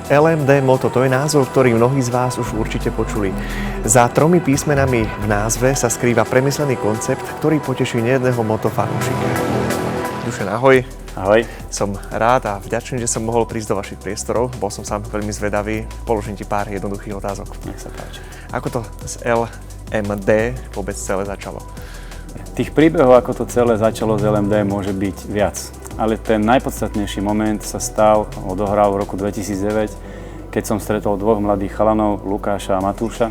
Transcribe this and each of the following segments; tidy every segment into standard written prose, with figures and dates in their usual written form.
LMD Moto, to je názov, ktorý mnohí z vás už určite počuli. Za 3 písmenami v názve sa skrýva premyslený koncept, ktorý poteší nejedného motofanúšika. Dušan, ahoj. Ahoj. Som rád a vďačný, že som mohol prísť do vašich priestorov. Bol som sám veľmi zvedavý. Položím ti pár jednoduchých otázok. Nech sa páči. Ako to z LMD vôbec celé začalo? Tých príbehov, ako to celé začalo z LMD, môže byť viac. Ale ten najpodstatnejší moment sa odohral v roku 2009, keď som stretol dvoch mladých chalanov, Lukáša a Matúša,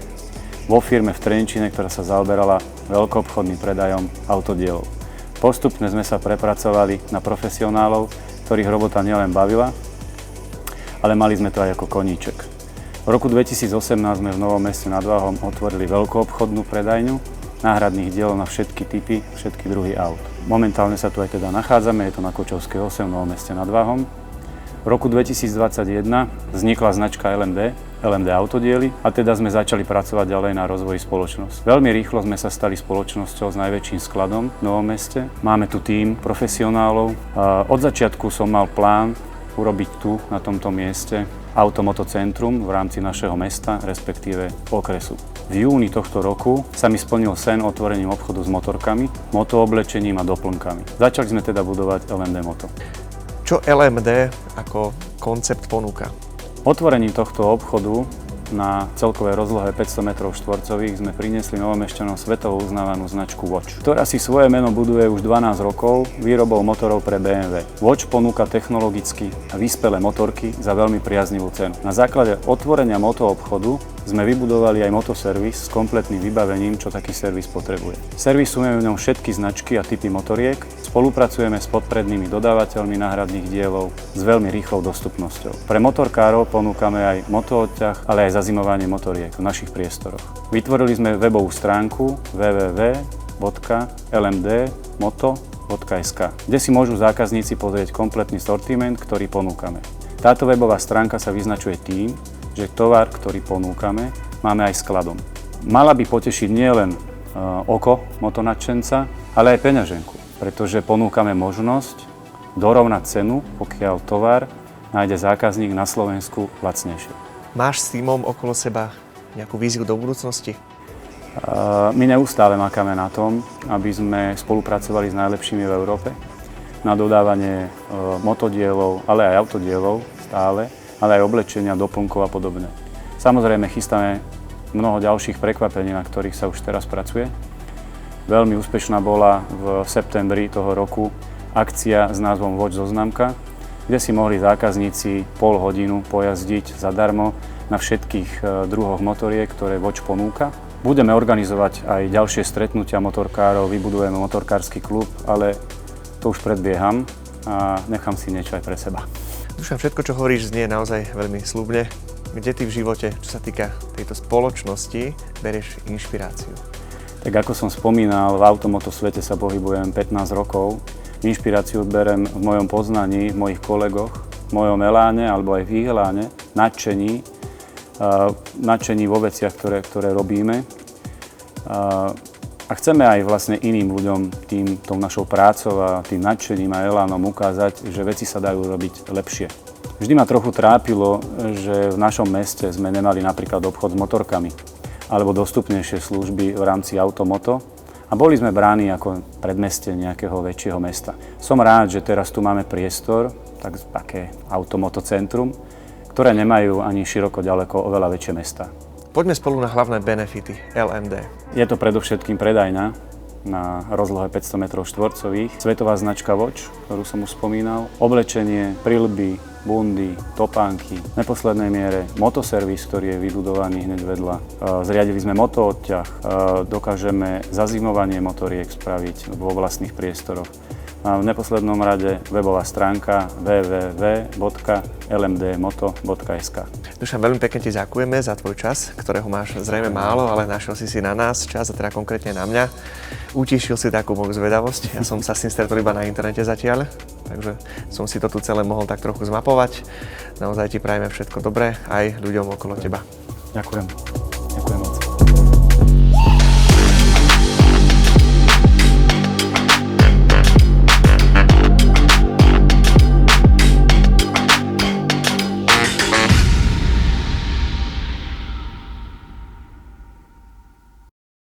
vo firme v Trenčíne, ktorá sa zaoberala veľkoobchodným predajom autodielov. Postupne sme sa prepracovali na profesionálov, ktorých robota nielen bavila, ale mali sme to aj ako koníček. V roku 2018 sme v Novom Meste nad Váhom otvorili veľkoobchodnú predajňu náhradných dielov na všetky typy, všetky druhy aut. Momentálne sa tu aj teda nachádzame, je to na Kočovskej 8 v Novom Meste nad Váhom. V roku 2021 vznikla značka LMD Autodiely a teda sme začali pracovať ďalej na rozvoji spoločnosti. Veľmi rýchlo sme sa stali spoločnosťou s najväčším skladom v Novom Meste. Máme tu tím profesionálov. Od začiatku som mal plán urobiť tu, na tomto mieste, automotocentrum v rámci našeho mesta, respektíve okresu. V júni tohto roku sa mi splnil sen otvorením obchodu s motorkami, motooblečením a doplnkami. Začali sme teda budovať LMD Moto. Čo LMD ako koncept ponúka? Otvorením tohto obchodu na celkovej rozlohe 500 m2 sme priniesli Novomešťanom svetovo uznávanú značku Watch, ktorá si svoje meno buduje už 12 rokov výrobou motorov pre BMW. Watch ponúka technologicky vyspelé motorky za veľmi priaznivú cenu. Na základe otvorenia motoobchodu sme vybudovali aj motoservis s kompletným vybavením, čo taký servis potrebuje. Servisujeme v ňom všetky značky a typy motoriek, spolupracujeme s poprednými dodávateľmi náhradných dielov s veľmi rýchlou dostupnosťou. Pre motorkárov ponúkame aj motoodťah, ale aj zazimovanie motoriek v našich priestoroch. Vytvorili sme webovú stránku www.lmdmoto.sk, kde si môžu zákazníci pozrieť kompletný sortiment, ktorý ponúkame. Táto webová stránka sa vyznačuje tým, že tovar, ktorý ponúkame, máme aj skladom. Mala by potešiť nielen oko motonadšenca, ale aj peňaženku, pretože ponúkame možnosť dorovnať cenu, pokiaľ tovar nájde zákazník na Slovensku lacnejšie. Máš s tímom okolo seba nejakú víziu do budúcnosti? My neustále makáme na tom, aby sme spolupracovali s najlepšími v Európe na dodávanie motodielov, ale aj autodielov stále, ale aj oblečenia, doplnkov a podobne. Samozrejme, chystáme mnoho ďalších prekvapení, na ktorých sa už teraz pracuje. Veľmi úspešná bola v septembri toho roku akcia s názvom Watch zoznamka, kde si mohli zákazníci pol hodinu pojazdiť zadarmo na všetkých druhoch motoriek, ktoré Watch ponúka. Budeme organizovať aj ďalšie stretnutia motorkárov, vybudujeme motorkársky klub, ale to už predbieham a nechám si niečo aj pre seba. Dušan, všetko, čo hovoríš, znie naozaj veľmi sľubne. Kde ty v živote, čo sa týka tejto spoločnosti, berieš inšpiráciu? Tak ako som spomínal, v automoto svete sa pohybujem 15 rokov. Inšpiráciu berem v mojom poznaní, v mojich kolegoch, v mojom eláne alebo aj v ich eláne, nadšení vo veciach, ktoré robíme. A chceme aj vlastne iným ľuďom tou našou prácou a tým nadšením a elánom ukázať, že veci sa dajú robiť lepšie. Vždy ma trochu trápilo, že v našom meste sme nemali napríklad obchod s motorkami alebo dostupnejšie služby v rámci automoto a boli sme bráni ako predmestie nejakého väčšieho mesta. Som rád, že teraz tu máme priestor, také automotocentrum, ktoré nemajú ani široko ďaleko oveľa väčšie mesta. Poďme spolu na hlavné benefity LMD. Je to predovšetkým predajňa na rozlohe 500 m2, svetová značka Watch, ktorú som už spomínal, oblečenie, prilby, bundy, topánky, v neposlednej miere motoservis, ktorý je vybudovaný hneď vedľa. Zriadili sme motoodťah, dokážeme zazimovanie motoriek spraviť vo vlastných priestoroch. A v neposlednom rade webová stránka www.lmdmoto.sk. Dušan, veľmi pekne ti ďakujeme za tvoj čas, ktorého máš zrejme málo, ale našiel si na nás čas, a teda konkrétne na mňa. Utišil si takú moju zvedavosť. Ja som sa s tým stretol iba na internete zatiaľ, takže som si to tu celé mohol tak trochu zmapovať. Naozaj ti prajeme všetko dobré aj ľuďom okolo teba. Ďakujem. Ďakujem.